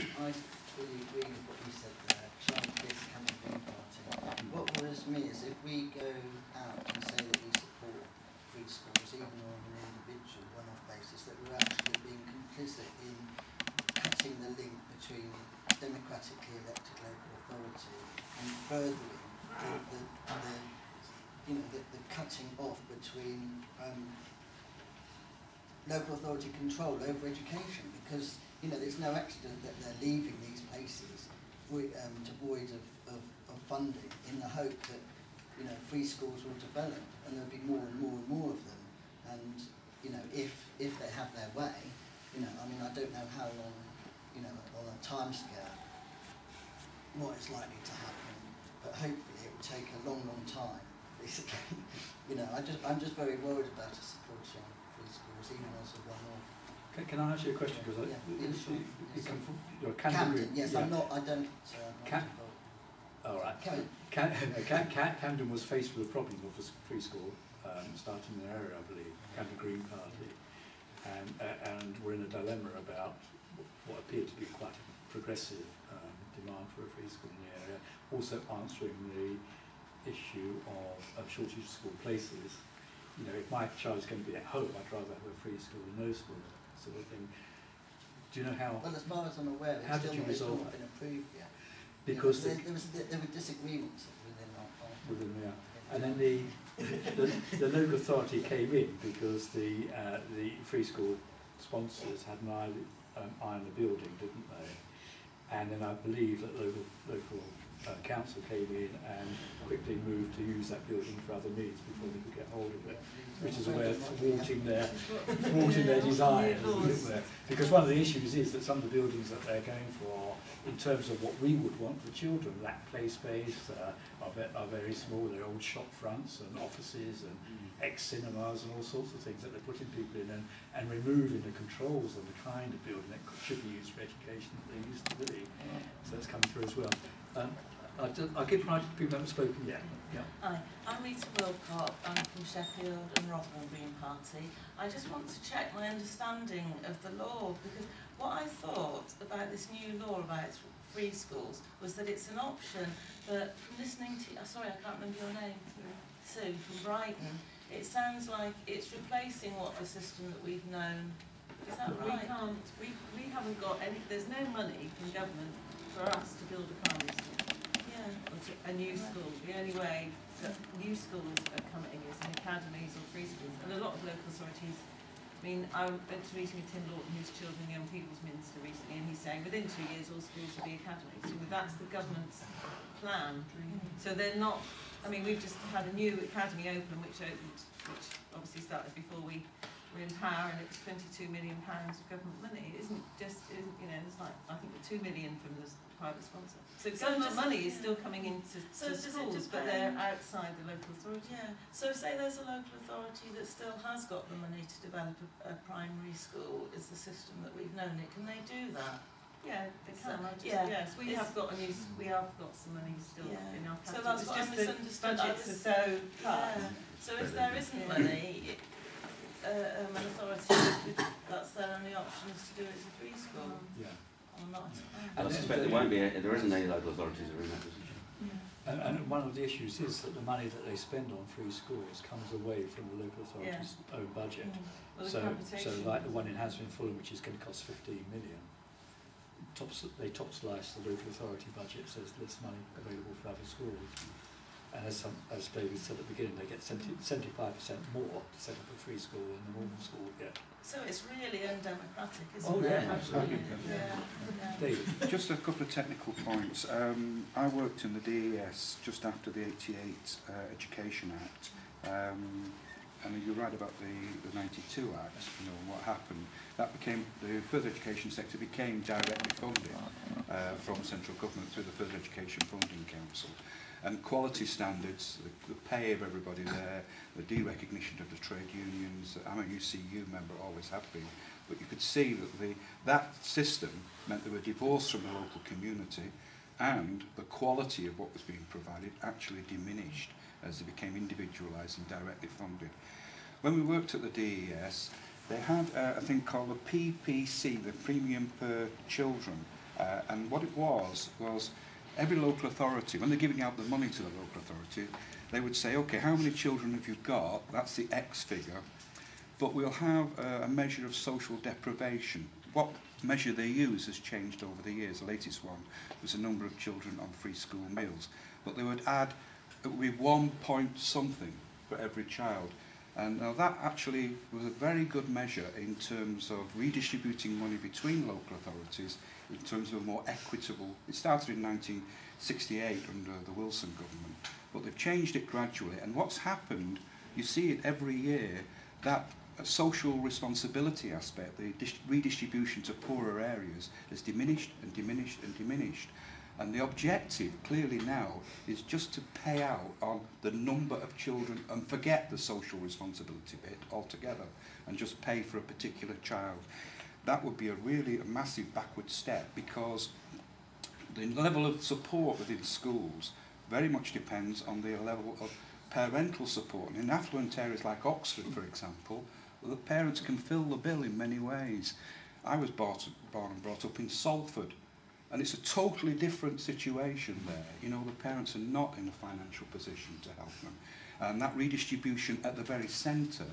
I fully agree with what you said there. Child this can be party. What worries me is if we go out and say that we support free schools, even on an individual one-off basis, that we're actually being complicit in cutting the link between democratically elected local authority and furthering the cutting off between local authority control over education, because there's no accident that they're leaving these places devoid of funding in the hope that free schools will develop and there'll be more and more and more of them, and if they have their way, I don't know how long, on a time scale what is likely to happen, but hopefully it will take a long time basically. I'm just very worried about us supporting free schools even as a one-off. Can I ask you a question? Because you come from your Camden. Yes, yeah. I don't. All right. Camden was faced with a problem of a free school starting in the area, I believe, Camden Green Party, and we're in a dilemma about what appeared to be quite a progressive demand for a free school in the area, also answering the issue of shortage of school places. If my child's going to be at home, I'd rather have a free school than no school, sort of thing. Do you know how? Well, as far as I'm aware, it's still not been approved yet. Because there were disagreements within our party. And then the local authority came in because the free school sponsors had an eye on the building, didn't they? And then I believe that local council came in and quickly moved to use that building for other needs before they could get hold of it, which is a way of thwarting their desires, isn't it? Because one of the issues is that some of the buildings that they're going for, in terms of what we would want for children, lack play space, are very small. They're old shop fronts and offices and ex-cinemas and all sorts of things that they're putting people in, and removing the controls on the kind of building that should be used for education that they used to be. So that's coming through as well. I'll give priority to people who haven't spoken yet. Yeah. Hi, I'm Rita Wilcott. I'm from Sheffield and Rotherham Green Party. I just want to check my understanding of the law, because what I thought about this new law about free schools was that it's an option, but from listening to, sorry, I can't remember your name, Sue from Brighton, it sounds like it's replacing what the system that we've known. Is that right? We haven't got any, there's no money from government for us to build a primary school. Or to a new school. The only way that new schools are coming is in academies or free schools. And a lot of local authorities, I went to a meeting with Tim Lawton, who's Children and Young People's Minister recently, and he's saying within 2 years all schools will be academies. So that's the government's plan. So they're not, we've just had a new academy open, which obviously started before we were in power, and it was £22 million of government money. It isn't just, there's like, I think 2 million from the private sponsor. So government money is still coming into schools, but they're outside the local authority. Yeah. So say there's a local authority that still has got the money to develop a primary school, is the system that we've known it. Can they do that? Yeah, they can. Yes, we have got some money still in our capital. So that's what I misunderstood. Budgets are so cut. So if there isn't money, an authority, that's their only option is to do it as a free school. Yeah. Or not. I suspect there isn't any local authorities that are in that position. And one of the issues is that the money that they spend on free schools comes away from the local authority's own budget. Well, so like the one in Hasbin Fulham, which is going to cost 15 million, they top slice the local authority budget, so there's less money available for other schools. And as David said at the beginning, they get 75% more to set up a free school than the normal school would get. So it's really undemocratic, isn't it? Oh yeah, absolutely. David? Just a couple of technical points. I worked in the DES just after the '88 Education Act. And you're right about the 92 Act, what happened. That became, the further education sector became directly funded from central government through the Further Education Funding Council. And quality standards, the pay of everybody there, the derecognition of the trade unions, I'm a UCU member, always have been, but you could see that that system meant they were divorced from the local community, and the quality of what was being provided actually diminished as they became individualised and directly funded. When we worked at the DES, they had a thing called the PPC, the Premium Per Children, And what it was every local authority, when they're giving out the money to the local authority, they would say, okay, how many children have you got? That's the X figure. But we'll have a measure of social deprivation. What measure they use has changed over the years. The latest one was the number of children on free school meals. But they would add, it would be 1 point something for every child. And now that actually was a very good measure in terms of redistributing money between local authorities in terms of a more equitable. It started in 1968 under the Wilson government, but they've changed it gradually. And what's happened, you see it every year, that social responsibility aspect, the redistribution to poorer areas, has diminished and diminished and diminished. And the objective, clearly now, is just to pay out on the number of children and forget the social responsibility bit altogether and just pay for a particular child. That would be a massive backward step, because the level of support within schools very much depends on the level of parental support. And in affluent areas like Oxford, for example, the parents can fill the bill in many ways. I was born and brought up in Salford, and it's a totally different situation there. You know, the parents are not in a financial position to help them. And that redistribution at the very centre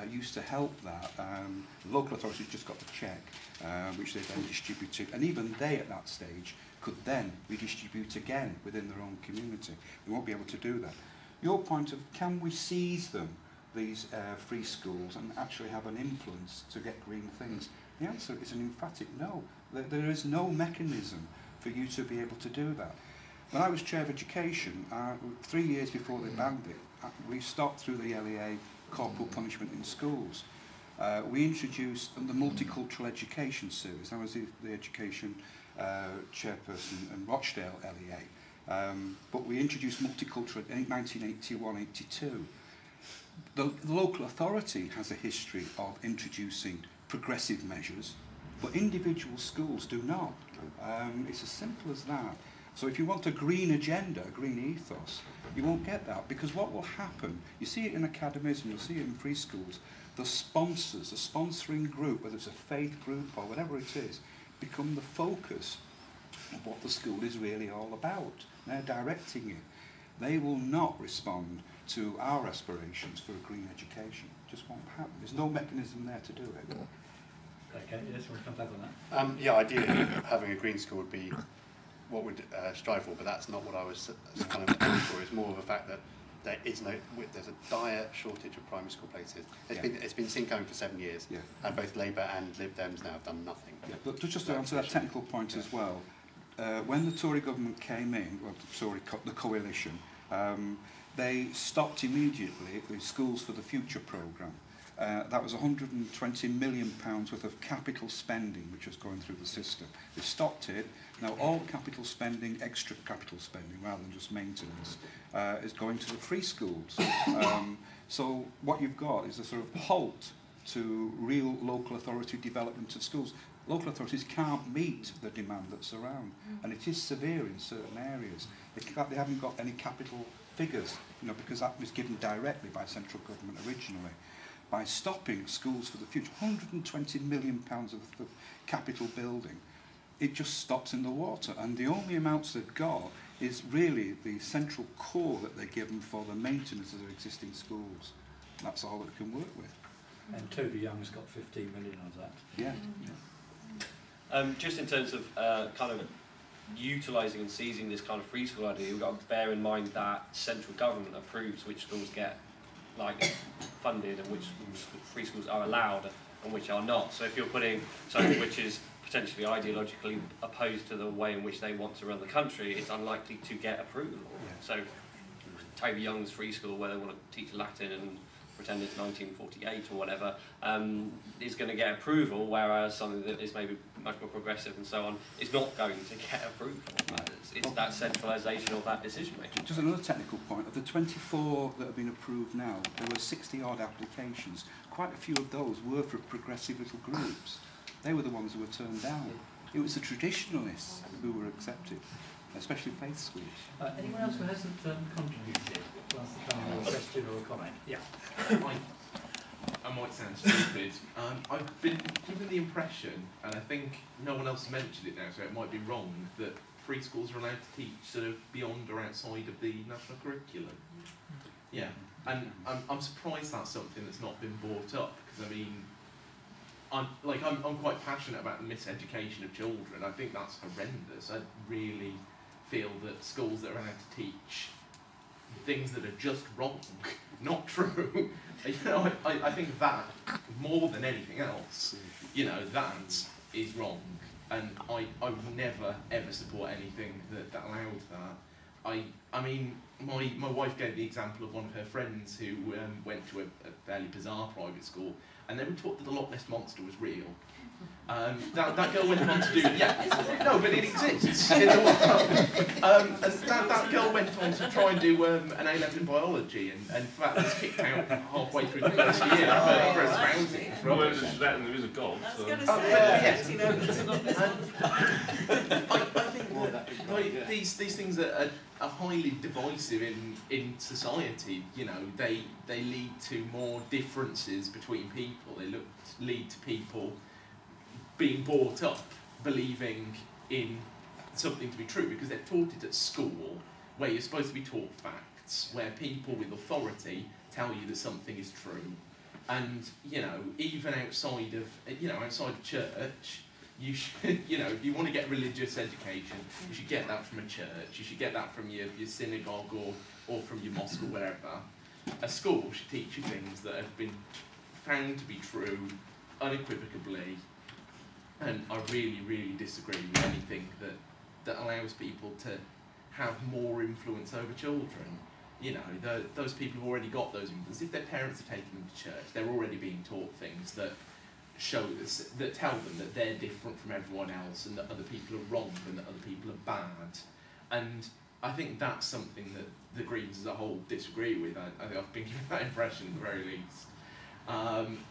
used to help that. Local authorities just got the cheque, which they then distributed. And even they, at that stage, could then redistribute again within their own community. We won't be able to do that. Your point of, can we seize them, these free schools, and actually have an influence to get green things? The answer is an emphatic no. There is no mechanism for you to be able to do that. When I was Chair of Education, 3 years before they banned it, we stopped through the LEA corporal punishment in schools. We introduced the multicultural education series. I was the education chairperson in Rochdale LEA. But we introduced multicultural in 1981-82. The local authority has a history of introducing progressive measures, but individual schools do not. It's as simple as that. So if you want a green agenda, a green ethos, you won't get that, because what will happen, you see it in academies and you'll see it in free schools, the sponsors, the sponsoring group, whether it's a faith group or whatever it is, become the focus of what the school is really all about. They're directing it. They will not respond to our aspirations for a green education. It just won't happen. There's no mechanism there to do it. Okay, yes, we'll come back on that. Yeah, ideally having a green school would be what we'd strive for, but that's not what I was kind of aiming for. It's more of a fact that there's a dire shortage of primary school places. It's been seen coming for 7 years, and both Labour and Lib Dems now have done nothing. Yeah, but just to answer that technical point as well, when the Tory government came in, well, the coalition, they stopped immediately the Schools for the Future programme. That was £120 million worth of capital spending which was going through the system. They stopped it. Now all capital spending, extra capital spending rather than just maintenance, is going to the free schools. So what you've got is a sort of halt to real local authority development of schools. Local authorities can't meet the demand that's around, and it is severe in certain areas. They haven't got any capital figures, you know, because that was given directly by central government originally. By stopping Schools for the Future, £120 million of capital building, it just stops in the water. And the only amounts they've got is really the central core that they're given for the maintenance of their existing schools. That's all that they can work with. And Toby Young's got 15 million of that. Yeah. Just in terms of kind of utilising and seizing this kind of free school idea, we've got to bear in mind that central government approves which schools get funded and which free schools are allowed and which are not. So if you're putting something which is potentially ideologically opposed to the way in which they want to run the country, it's unlikely to get approval. Yeah. So Toby Young's free school, where they want to teach Latin and pretend it's 1948 or whatever, is going to get approval, whereas something that is maybe much more progressive and so on is not going to get approval. It's that centralisation of that decision making. Just another technical point, of the 24 that have been approved now, there were 60 odd applications. Quite a few of those were for progressive little groups. They were the ones who were turned down. It was the traditionalists who were accepted, especially faith schools. Anyone else who hasn't contributed? Wants to come with a question or a comment? Yeah. I might sound stupid. I've been given the impression, and I think no one else mentioned it now, so it might be wrong, that free schools are allowed to teach sort of beyond or outside of the national curriculum. Yeah, and I'm surprised that's something that's not been brought up, because I mean, I'm quite passionate about the miseducation of children. I think that's horrendous. I really feel that schools that are allowed to teach things that are just wrong, not true, you know, I think that, more than anything else, you know, that is wrong. And I would never, ever support anything that allowed that. I mean, my wife gave the example of one of her friends who went to a fairly bizarre private school, and they were taught that the Loch Ness Monster was real. That girl went on to do, yeah, no, but it exists in the world. And that girl went on to try and do an A-level in biology, and in fact was kicked out halfway through the first year for espousing. Well, there's that and there is a goal. I was So. going to say, yes. You know, it's not this one. I think that, like, these things are highly divisive in society. You know, they lead to more differences between people. They lead to people being brought up believing in something to be true because they're taught it at school, where you're supposed to be taught facts, where people with authority tell you that something is true. And, you know, even outside of church, you should, you know, if you want to get religious education, you should get that from a church, you should get that from your synagogue or from your mosque or wherever. A school should teach you things that have been found to be true unequivocally. And I really, really disagree with anything that allows people to have more influence over children. You know, those people have already got those influences. If their parents are taking them to church, they're already being taught things that that tell them that they're different from everyone else and that other people are wrong and that other people are bad. And I think that's something that the Greens as a whole disagree with. I think I've been given that impression at the very least.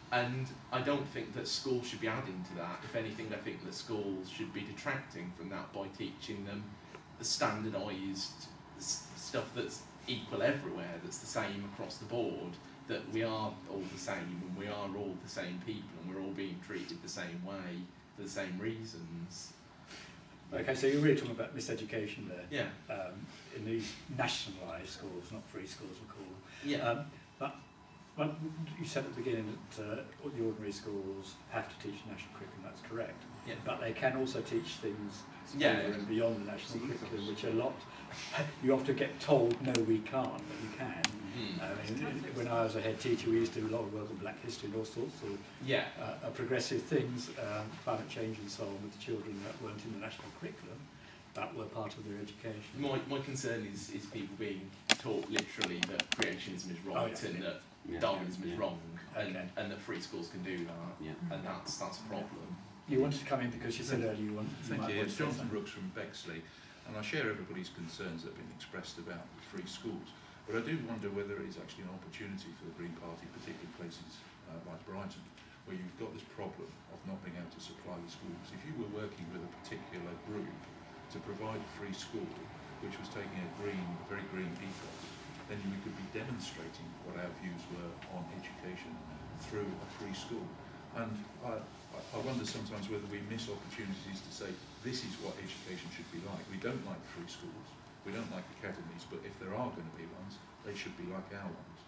And I don't think that schools should be adding to that. If anything, I think that schools should be detracting from that by teaching them the standardised stuff that's equal everywhere, that's the same across the board, that we are all the same and we are all the same people and we're all being treated the same way for the same reasons. Okay, so you're really talking about miseducation there. Yeah. In these nationalised schools, not free schools, we call them. Yeah. Well, you said at the beginning that the ordinary schools have to teach the national curriculum, that's correct. Yeah. But they can also teach things Yeah. over and beyond the national curriculum, which are a lot, you often get told, no, we can't, but you can. I mean, when I was a head teacher, we used to do a lot of work on black history and all sorts of progressive things, climate change and so on, with the children that weren't in the national curriculum, that were part of their education. My concern is people being taught literally that creationism is right and that Darwinism is wrong, and that free schools can do that, and that's a problem. You wanted to come in because you said earlier you wanted to. Thank you. It's Jonathan Brooks from Bexley, and I share everybody's concerns that have been expressed about free schools. But I do wonder whether it is actually an opportunity for the Green Party, particularly places like Brighton, where you've got this problem of not being able to supply the schools. If you were working with a particular group to provide a free school, which was taking a very green ethos, then we could be demonstrating what our views were on education through a free school. And I wonder sometimes whether we miss opportunities to say, this is what education should be like. We don't like free schools, we don't like academies, but if there are going to be ones, they should be like our ones.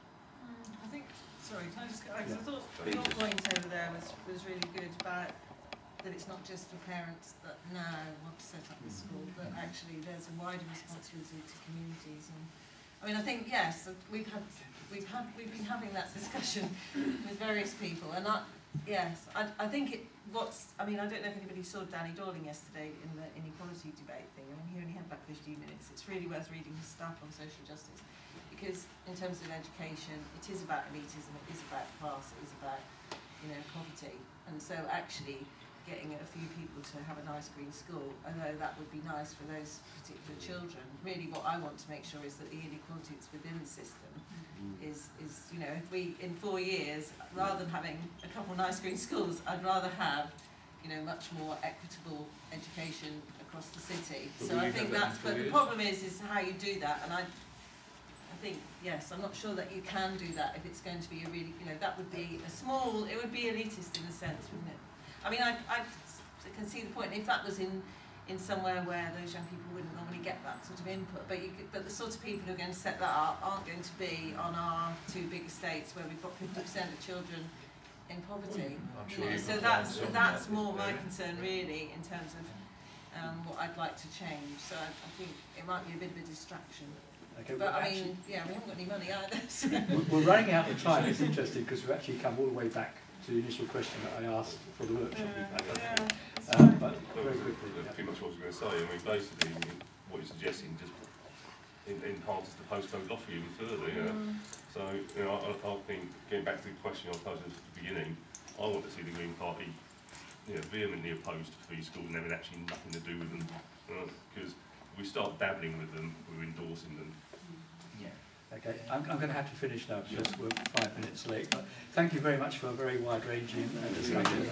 I think, sorry, can I just go, because I thought your point over there was really good about that it's not just for parents that now want to set up the school, but actually there's a wider responsibility to communities. And I mean, I think yes, we've been having that discussion with various people, and I think I mean, I don't know if anybody saw Danny Dorling yesterday in the inequality debate thing. I mean, he only had about 15 minutes. It's really worth reading his stuff on social justice, because in terms of education, it is about elitism, it is about class, it is about, you know, poverty, and so actually getting a few people to have a nice green school, although that would be nice for those particular children. Really what I want to make sure is that the inequality that's within the system is, you know, if we, in 4 years, rather than having a couple of nice green schools, I'd rather have, you know, much more equitable education across the city. But so I think that's, but the problem is how you do that, and I think, yes, I'm not sure that you can do that if it's going to be a really, you know, that would be a small, it would be elitist in a sense, wouldn't it? I mean, I can see the point if that was in somewhere where those young people wouldn't normally get that sort of input, but but the sort of people who are going to set that up aren't going to be on our two big estates where we've got 50% of children in poverty. I'm sure You know, you so can that's find some more my there. concern really in terms of what I'd like to change. So I think it might be a bit of a distraction. Okay, But well, I mean, yeah, we haven't got any money either. So. we're running out of time. It's interesting because we've actually come all the way back to the initial question that I asked for the workshop. But very quickly. That's pretty much what I was going to say. I mean, basically, what you're suggesting just enhances the postcode offer even further. You know? So, you know, I think getting back to the question I posed at the beginning, I want to see the Green Party, you know, vehemently opposed to free schools and having actually nothing to do with them. Because if we start dabbling with them, we're endorsing them. Okay, I'm going to have to finish now because we're 5 minutes late. But thank you very much for a very wide-ranging discussion.